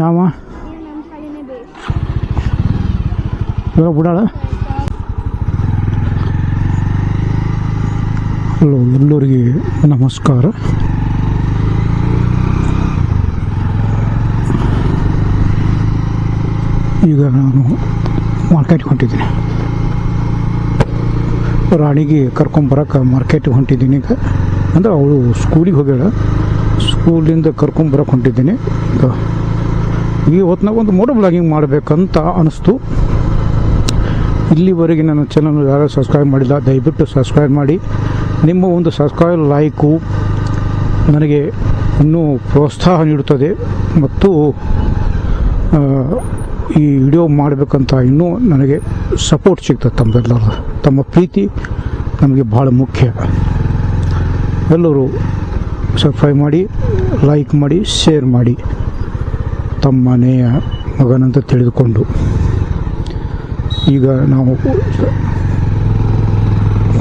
ಯಾವ ಇವಾಗ ಬಿಡಾಳ. ಹಲೋ, ಎಲ್ಲರಿಗೆ ನಮಸ್ಕಾರ. ಈಗ ನಾನು ಮಾರ್ಕೆಟ್ಗೆ ಹೊಂಟಿದ್ದೀನಿ. ರಾಣಿಗೆ ಕರ್ಕೊಂಬರಕ್ಕೆ ಮಾರ್ಕೆಟ್ಗೆ ಹೊಂಟಿದ್ದೀನಿ. ಈಗ ಅಂದರೆ ಅವಳು ಸ್ಕೂಲಿಗೆ ಹೋಗ್ಯಾಳ, ಸ್ಕೂಲಿಂದ ಕರ್ಕೊಂಬರಕ್ಕೆ ಹೊಂಟಿದ್ದೀನಿ. ಈ ಹೊತ್ತಿನಾಗ ಒಂದು ಮೋಟೋ ಬ್ಲಾಗಿಂಗ್ ಮಾಡಬೇಕಂತ ಅನಿಸ್ತು. ಇಲ್ಲಿವರೆಗೆ ನನ್ನ ಚಾನಲ್ ಯಾರು ಸಬ್ಸ್ಕ್ರೈಬ್ ಮಾಡಿಲ್ಲ, ದಯವಿಟ್ಟು ಸಬ್ಸ್ಕ್ರೈಬ್ ಮಾಡಿ. ನಿಮ್ಮ ಒಂದು ಸಬ್ಸ್ಕ್ರೈಬ್, ಲೈಕು ನನಗೆ ಇನ್ನೂ ಪ್ರೋತ್ಸಾಹ ನೀಡುತ್ತದೆ ಮತ್ತು ಈ ವಿಡಿಯೋ ಮಾಡಬೇಕಂತ ಇನ್ನೂ ನನಗೆ ಸಪೋರ್ಟ್ ಸಿಗ್ತದೆ. ತಮ್ಮೆಲ್ಲರೂ ತಮ್ಮ ಪ್ರೀತಿ ನಮಗೆ ಭಾಳ ಮುಖ್ಯ. ಎಲ್ಲರೂ ಸಬ್ಸ್ಕ್ರೈಬ್ ಮಾಡಿ, ಲೈಕ್ ಮಾಡಿ, ಶೇರ್ ಮಾಡಿ, ತಮ್ಮ ಮನೆಯ ಮಗನಂತ ತಿಳಿದುಕೊಂಡು. ಈಗ ನಾವು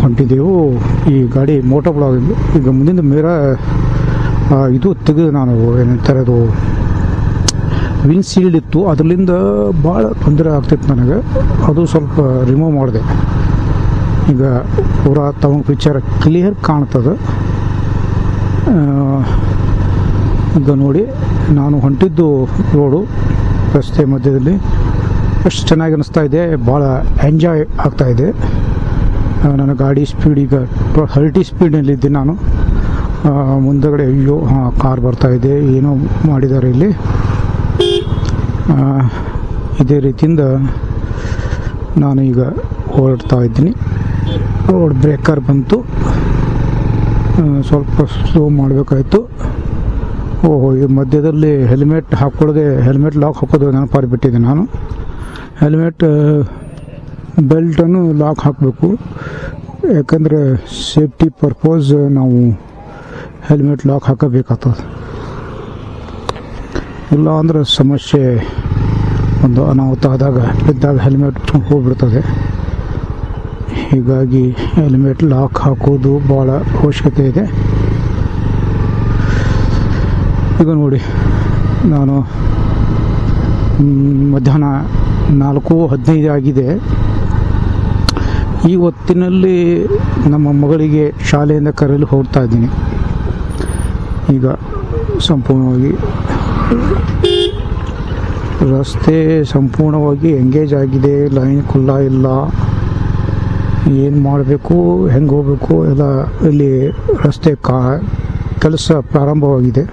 ಹೊಂಟಿದ್ದೆವು. ಈ ಗಾಡಿ ಮೋಟೋ ಬ್ಲಾಗಿಂಗ್. ಈಗ ಮುಂದಿನ ಇದು ತೆಗೆದು ನಾನು ಏನಂತಾರೆ, ಅದು ವಿನ್ಸೀಲ್ಡ್ ಇತ್ತು, ಅದರಿಂದ ಭಾಳ ತೊಂದರೆ ಆಗ್ತಿತ್ತು ನನಗೆ. ಅದು ಸ್ವಲ್ಪ ರಿಮೂವ್ ಮಾಡಿದೆ. ಈಗ ಪೂರಾ ತಮ್ಮ ಪಿಕ್ಚರ್ ಕ್ಲಿಯರ್ ಕಾಣ್ತದೆ. ಈಗ ನೋಡಿ, ನಾನು ಹೊಂಟಿದ್ದು ರೋಡು ರಸ್ತೆ ಮಧ್ಯದಲ್ಲಿ ಎಷ್ಟು ಚೆನ್ನಾಗಿ ಅನ್ನಿಸ್ತಾ ಇದೆ. ಭಾಳ ಎಂಜಾಯ್ ಆಗ್ತಾಯಿದೆ. ನನ್ನ ಗಾಡಿ ಸ್ಪೀಡ್ ಈಗ 30 ಸ್ಪೀಡ್ನಲ್ಲಿದ್ದೆ ನಾನು. ಮುಂದಗಡೆ ಅಯ್ಯೋ ಕಾರ್ ಬರ್ತಾಯಿದೆ, ಏನೋ ಮಾಡಿದ್ದಾರೆ ಇಲ್ಲಿ. ಇದೇ ರೀತಿಯಿಂದ ನಾನು ಈಗ ಹೊರಡ್ತಾ ಇದ್ದೀನಿ. ರೋಡ್ ಬ್ರೇಕರ್ ಬಂತು, ಸ್ವಲ್ಪ ಸ್ಲೋ ಮಾಡಬೇಕಾಯ್ತು. ಓಹೋ, ಈ ಮಧ್ಯದಲ್ಲಿ ಹೆಲ್ಮೆಟ್ ಹಾಕ್ಕೊಳ್ಳದೆ ಹೆಲ್ಮೆಟ್ ಲಾಕ್ ಹಾಕೋದು ನೆನಪಾರಿಬಿಟ್ಟಿದ್ದೆ ನಾನು. ಹೆಲ್ಮೆಟ್ ಬೆಲ್ಟನ್ನು ಲಾಕ್ ಹಾಕಬೇಕು, ಯಾಕಂದರೆ ಸೇಫ್ಟಿ ಪರ್ಪೋಸ್ ನಾವು ಹೆಲ್ಮೆಟ್ ಲಾಕ್ ಹಾಕಬೇಕಾಗ್ತದೆ. ಇಲ್ಲ ಅಂದರೆ ಸಮಸ್ಯೆ. ಒಂದು ಅನಾಹುತ ಆದಾಗ ಬಿದ್ದಾಗ ಹೆಲ್ಮೆಟ್ ಹೋಗ್ಬಿಡ್ತದೆ. ಹೀಗಾಗಿ ಹೆಲ್ಮೆಟ್ ಲಾಕ್ ಹಾಕೋದು ಭಾಳ ಅವಶ್ಯಕತೆ ಇದೆ. ಈಗ ನೋಡಿ, ನಾನು ಮಧ್ಯಾಹ್ನ 4:15 ಆಗಿದೆ. ಈ ಹೊತ್ತಿನಲ್ಲಿ ನಮ್ಮ ಮಗಳಿಗೆ ಶಾಲೆಯಿಂದ ಕರೆಯಲು ಹೋಗ್ತಾ ಇದ್ದೀನಿ. ಈಗ ಸಂಪೂರ್ಣವಾಗಿ ರಸ್ತೆ ಸಂಪೂರ್ಣವಾಗಿ ಎಂಗೇಜ್ ಆಗಿದೆ. ಲೈನ್ ಖುಲ್ಲ ಇಲ್ಲ. ಏನು ಮಾಡಬೇಕು, ಹೆಂಗೆ ಹೋಗಬೇಕು ಎಲ್ಲ ಇಲ್ಲಿ ರಸ್ತೆ ಕೆಲಸ ಪ್ರಾರಂಭವಾಗಿದೆ.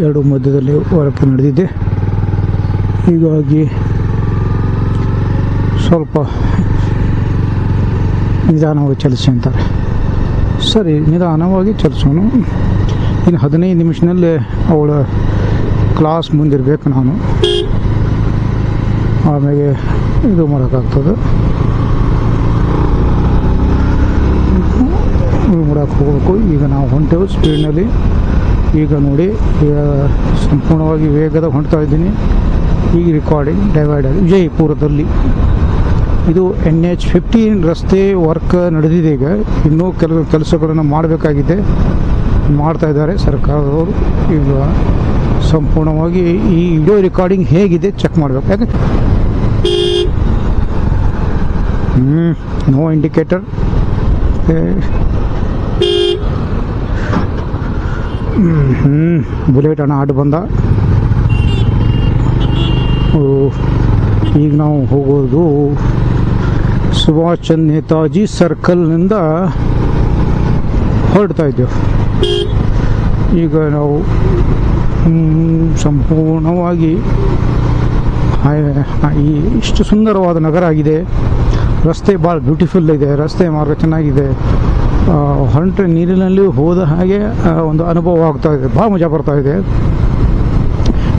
ಎರಡು ಮಧ್ಯದಲ್ಲಿ ವರ್ಕ್ ನಡೆದಿದೆ. ಹೀಗಾಗಿ ಸ್ವಲ್ಪ ನಿಧಾನವಾಗಿ ಚಲಿಸಿ ಅಂತಾರೆ. ಸರಿ, ನಿಧಾನವಾಗಿ ಚಲಿಸೋಣ. ಇನ್ನು 15 ನಿಮಿಷದಲ್ಲೇ ಅವಳ ಕ್ಲಾಸ್ ಮುಂದಿರಬೇಕು ನಾನು. ಆಮೇಲೆ ಇದು ಮಾಡೋಕ್ಕಾಗ್ತದೆ, ಮಾಡಕ್ಕೆ ಹೋಗಬೇಕು. ಈಗ ನಾವು ಹೊಂಟೆವು ಸ್ಪೀಡ್ನಲ್ಲಿ. ಈಗ ನೋಡಿ, ಈಗ ಸಂಪೂರ್ಣವಾಗಿ ವೇಗದ ಹೊಂಟ್ತಾ ಇದ್ದೀನಿ. ಈಗ ರೆಕಾರ್ಡಿಂಗ್ ಡಿವೈಡರ್ ವಿಜಯಪುರದಲ್ಲಿ. ಇದು NH-15 ರಸ್ತೆ ವರ್ಕ್ ನಡೆದಿದೆ. ಈಗ ಇನ್ನೂ ಕೆಲವು ಕೆಲಸಗಳನ್ನು ಮಾಡಬೇಕಾಗಿದೆ, ಮಾಡ್ತಾ ಇದ್ದಾರೆ ಸರ್ಕಾರದವರು. ಈಗ ಸಂಪೂರ್ಣವಾಗಿ ಈ ವಿಡಿಯೋ ರೆಕಾರ್ಡಿಂಗ್ ಹೇಗಿದೆ ಚೆಕ್ ಮಾಡಬೇಕು. ಯಾಕೆ ನೋ ಇಂಡಿಕೇಟರ್. ಬುಲೆಟ್ ಅಣ್ಣ ಆಡು ಬಂದ. ಈಗ ನಾವು ಹೋಗೋದು ಸುಭಾಷ್ ಚಂದ್ರ ನೇತಾಜಿ ಸರ್ಕಲ್ನಿಂದ ಹೊರಡ್ತಾ ಇದ್ದೇವೆ. ಈಗ ನಾವು ಸಂಪೂರ್ಣವಾಗಿ ಇಷ್ಟು ಸುಂದರವಾದ ನಗರ ಆಗಿದೆ. ರಸ್ತೆ ಭಾಳ ಬ್ಯೂಟಿಫುಲ್ ಇದೆ. ರಸ್ತೆ ಮಾರ್ಗ ಚೆನ್ನಾಗಿದೆ. ಹೊಂಟ್ರೆ ನೀರಿನಲ್ಲಿ ಹೋದ ಹಾಗೆ ಒಂದು ಅನುಭವ ಆಗ್ತಾ ಇದೆ. ಭಾಳ ಮಜಾ ಬರ್ತಾ ಇದೆ.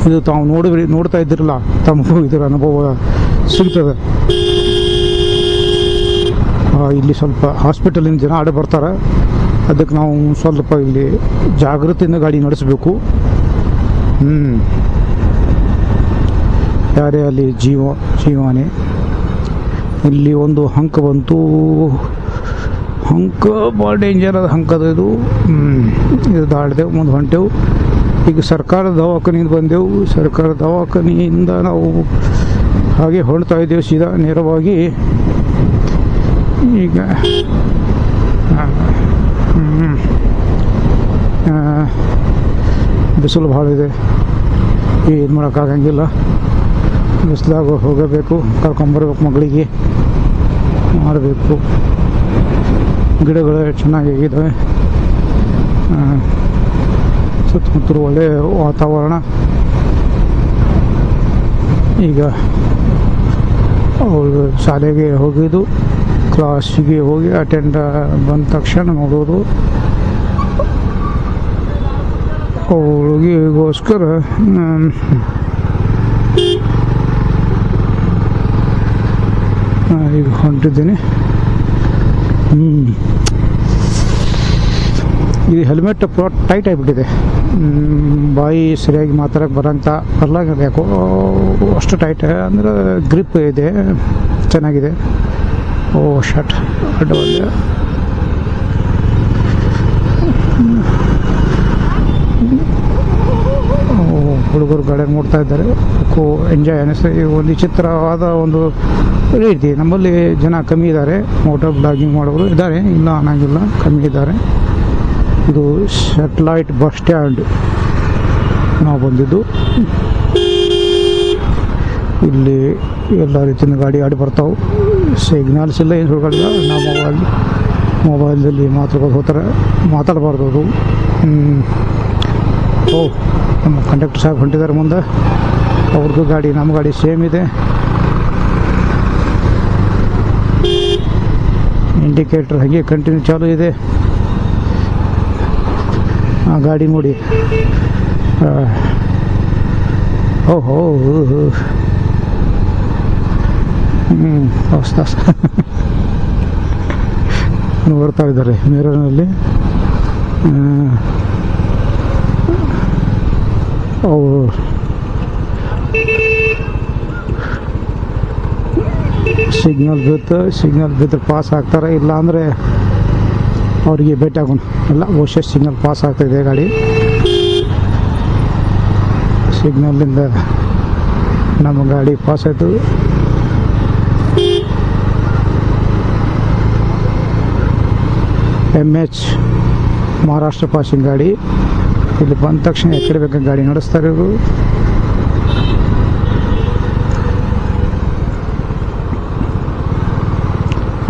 ಇದು ತಾವು ನೋಡ್ತಾ ಇದ್ದಿರಲ್ಲ, ತಮಗೂ ಇದರ ಅನುಭವ ಸಿಗ್ತದೆ. ಇಲ್ಲಿ ಸ್ವಲ್ಪ ಹಾಸ್ಪಿಟಲಿಂದ ಜನ ಆಡ ಬರ್ತಾರೆ. ಅದಕ್ಕೆ ನಾವು ಸ್ವಲ್ಪ ಇಲ್ಲಿ ಜಾಗೃತಿಯಿಂದ ಗಾಡಿ ನಡೆಸಬೇಕು. ಯಾರೇ ಅಲ್ಲಿ ಜೀವಾನೆ. ಇಲ್ಲಿ ಒಂದು ಹಂಕ ಬಂತು. ಹಂಕ ಭಾಳ ಡೇಂಜರ್ ಅದ ಹಂಕದ. ಇದು ದಾಟಿದೆವು, ಮುಂದೆ ಹೊಂಟೆವು. ಈಗ ಸರ್ಕಾರದ ದವಾಖಾನೆಯಿಂದ ಬಂದೆವು. ಸರ್ಕಾರದ ದವಾಖಾನೆಯಿಂದ ನಾವು ಹಾಗೆ ಹೊರಡ್ತಾ ಇದ್ದೇವೆ ಸೀದಾ ನೇರವಾಗಿ. ಈಗ ಬಿಸಿಲು ಭಾಳ ಇದೆ, ಏನು ಮಾಡೋಕ್ಕಾಗಂಗಿಲ್ಲ. ಬಿಸಿಲಾಗ ಹೋಗಬೇಕು, ಕರ್ಕೊಂಬರ್ಬೇಕು, ಮಗಳಿಗೆ ಮಾಡಬೇಕು. ಗಿಡಗಳು ಚೆನ್ನಾಗಿದ್ದಾವೆ, ಸುತ್ತಮುತ್ತಲು ಒಳ್ಳೆಯ ವಾತಾವರಣ. ಈಗ ಅವಳು ಶಾಲೆಗೆ ಹೋಗಿದ್ದು, ಕ್ಲಾಸಿಗೆ ಹೋಗಿ ಅಟೆಂಡ್ ಬಂದ ತಕ್ಷಣ ನೋಡೋದು. ಅವಳಿಗೋಸ್ಕರ ಈಗ ಹೊಂಟಿದ್ದೀನಿ. ಇದು ಹೆಲ್ಮೆಟ್ ಪೂರ ಟೈಟ್ ಆಗಿಬಿಟ್ಟಿದೆ, ಬಾಯಿ ಸರಿಯಾಗಿ ಮಾತಾಡೋಕೆ ಬರಲಾಗಿದೆ ಯಾಕೋ, ಅಷ್ಟು ಟೈಟ್ ಅಂದರೆ ಗ್ರಿಪ್ ಇದೆ, ಚೆನ್ನಾಗಿದೆ. ಓ ಶಟ್ ಅಡ್ಡವಲ್ಲ. ಹುಡುಗರು ಗಾಡಿ ನೋಡ್ತಾ ಇದ್ದಾರೆ, ಎಂಜಾಯ್ ಅನಿಸ್ತದೆ. ಒಂದು ವಿಚಿತ್ರವಾದ ಒಂದು ರೀತಿ. ನಮ್ಮಲ್ಲಿ ಜನ ಕಮ್ಮಿ ಇದ್ದಾರೆ, ಮೋಟರ್ ಬ್ಲಾಗಿಂಗ್ ಮಾಡೋರು ಇದ್ದಾರೆ, ಇಲ್ಲ ಅನ್ನೋಂಗಿಲ್ಲ, ಕಮ್ಮಿ ಇದ್ದಾರೆ. ಇದು ಸ್ಯಾಟಲೈಟ್ ಬಸ್ ಸ್ಟ್ಯಾಂಡ್ ನಾವು ಬಂದಿದ್ದು. ಇಲ್ಲಿ ಎಲ್ಲ ರೀತಿಯ ಗಾಡಿ ಬರ್ತಾವೆ. ಸಿಗ್ನಲ್ಸ್ ಇಲ್ಲ, ಏನು ಹುಡುಗಲ್ಲ. ನಾವು ಮೊಬೈಲ್ದಲ್ಲಿ ಮಾತಾಡ್ಕೊಂಡು ಹೋಗ್ತಾರೆ, ಮಾತಾಡಬಾರ್ದು ಅದು. ಓ, ನಮ್ಮ ಕಂಡಕ್ಟರ್ ಸಾಹೇಬ್ ಹೊಂಟಿದ್ದಾರೆ ಮುಂದೆ. ಅವ್ರದ್ದು ಗಾಡಿ ನಮ್ಮ ಗಾಡಿ ಸೇಮ್ ಇದೆ. ಇಂಡಿಕೇಟರ್ ಹಾಗೆ ಕಂಟಿನ್ಯೂ ಚಾಲು ಇದೆ. ಆ ಗಾಡಿ ನೋಡಿ, ಓಹೋ, ಹೊಸ ನೋಡ್ತಾ ಇದ್ದಾರೆ ಮಿರರ್ನಲ್ಲಿ. ಅವು ಸಿಗ್ನಲ್ ಬಿದ್ದರೆ ಪಾಸ್ ಆಗ್ತಾರೆ, ಇಲ್ಲ ಅಂದರೆ ಅವರಿಗೆ ಭೇಟಿ ಆಗೋಣ. ಎಲ್ಲ ಬಹುಶಃ ಸಿಗ್ನಲ್ ಪಾಸ್ ಆಗ್ತಾಯಿದೆ ಗಾಡಿ. ಸಿಗ್ನಲ್ಲಿಂದ ನಮ್ಮ ಗಾಡಿ ಪಾಸ್ ಆಯಿತು. MH ಮಹಾರಾಷ್ಟ್ರ ಪಾಸಿಂಗ್ ಗಾಡಿ. ಇಲ್ಲಿ ಬಂದ ತಕ್ಷಣ ಎಕಡೆ ಬೇಕಾದ ಗಾಡಿ ನಡೆಸ್ತಾರೆ ಇವರು.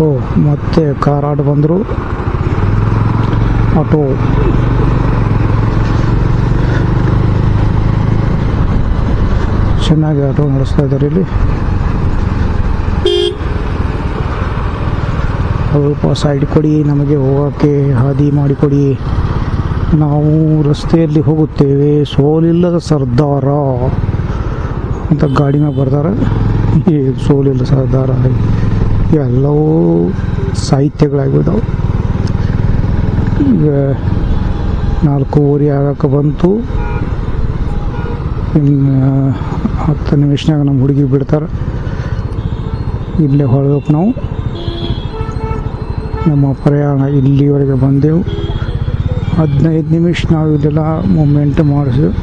ಓ, ಮತ್ತೆ ಕಾರ್ ಆಡ್ ಬಂದರು. ಆಟೋ ಚೆನ್ನಾಗಿ ಆಟೋ ನಡೆಸ್ತಾ ಇದ್ದಾರೆ ಇಲ್ಲಿ. ಸ್ವಲ್ಪ ಸೈಡ್ ಕೊಡಿ, ನಮಗೆ ಹೋಗೋಕ್ಕೆ ಹಾದಿ ಮಾಡಿಕೊಡಿ, ನಾವು ರಸ್ತೆಯಲ್ಲಿ ಹೋಗುತ್ತೇವೆ, ಸೋಲಿಲ್ಲದ ಸರ್ದಾರ ಅಂತ ಗಾಡಿ ಮೇಲೆ ಬರ್ತಾರೆ. ಈ ಸೋಲಿಲ್ಲ ಸರ್ದಾರ ಎಲ್ಲವೂ ಸಾಹಿತ್ಯಗಳಾಗಿದ್ದಾವೆ. ಈಗ 4:15 ಆಗಕ್ಕೆ ಬಂತು. ಇನ್ನು 10 ನಿಮಿಷನಾಗ ನಮ್ಮ ಹುಡುಗಿ ಬಿಡ್ತಾರೆ. ಇಲ್ಲೇ ಹೊರಬೇಕು ನಾವು. ನಮ್ಮ ಪ್ರಯಾಣ ಇಲ್ಲಿವರೆಗೆ ಬಂದೆವು. 15 ನಿಮಿಷ ನಾವು ಇಲ್ಲೆಲ್ಲ ಮೂಮೆಂಟ್ ಮಾಡಿಸಿದೆವು.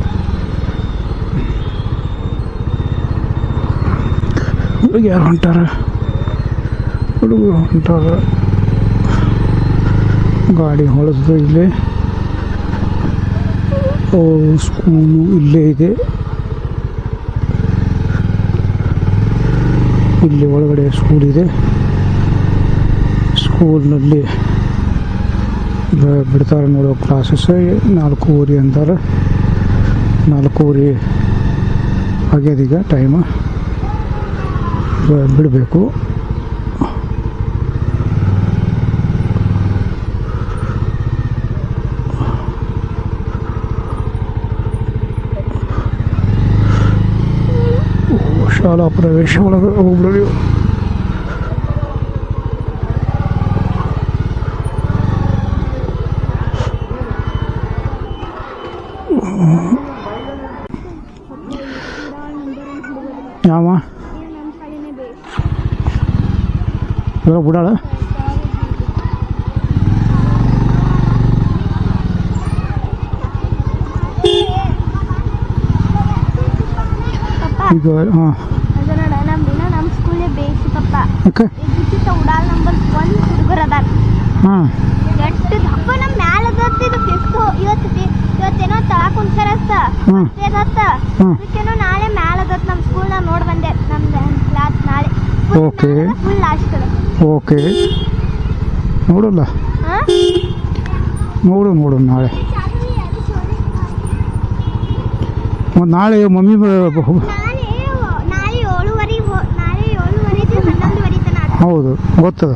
ಹುಡುಗಿ ಯಾರು ಹೊಂಟಾರ, ಹುಡುಗರು ಹೊಂಟಾರ. ಗಾಡಿ ಹೊಳೆದು ಇಲ್ಲಿ. ಸ್ಕೂಲು ಇಲ್ಲೇ ಇದೆ. ಇಲ್ಲಿ ಒಳಗಡೆ ಸ್ಕೂಲ್ ಇದೆ. ಸ್ಕೂಲ್ನಲ್ಲಿ ಬಿಡ್ತಾರೆ ನೋಡೋ ಕ್ಲಾಸಸ್. 4:15 ಅಂತಾರೆ. 4:15 ಆಗ್ಯದೀಗ ಟೈಮ್. ಬಿಡಬೇಕು. ಶಾಲಾ ಪ್ರವೇಶ ಒಳಗೆ ಹೋಗ್ಬಿಡಿ. ಯಾವ ಬಿಡಾಳ ಈಗ ಹಾಂ ಅದು ನೋಡ ನಮ್ಮ ಸ್ಕೂಲೇ ಬೇಸಿ ಪಪ್ಪ ಓಕೆ ಇದು ಉಡಾಲ್ ನಂಬರ್ 1 ಹುಡುಗರು ಅದಾರ ಹಾಂ ಎಷ್ಟು ದಪ್ಪ ನಮ್ಮ ಮ್ಯಾಲ ಇದು ಫಿಫ್ತ್ ಇವತ್ತೇನೋ ತಳಕ್ ಕುಂತಾರತ್ತ ಹ್ಮ್. ಹ್ಮ್. ಅದಕ್ಕೇನೋ ನಾಳೆ ಮ್ಯಾಲ ಅದತ್ ನಮ್ಮ ಸ್ಕೂಲ್ನಾಗ ನೋಡಿ ಬಂದೆ ನಮ್ದು ಕ್ಲಾಸ್ ನಾಳೆ ಓಕೆ ಫುಲ್ ಲಾಸ್ಟ್ ಓಕೆ ನೋಡಲ್ಲ ನೋಡು ನಾಳೆ ಮತ್ತು ನಾಳೆ ಮಮ್ಮಿ ನಾಳೆ 7:30 ನಾಳೆ 7:30 11:30 ತನಕ ಹೌದು ಗೊತ್ತದ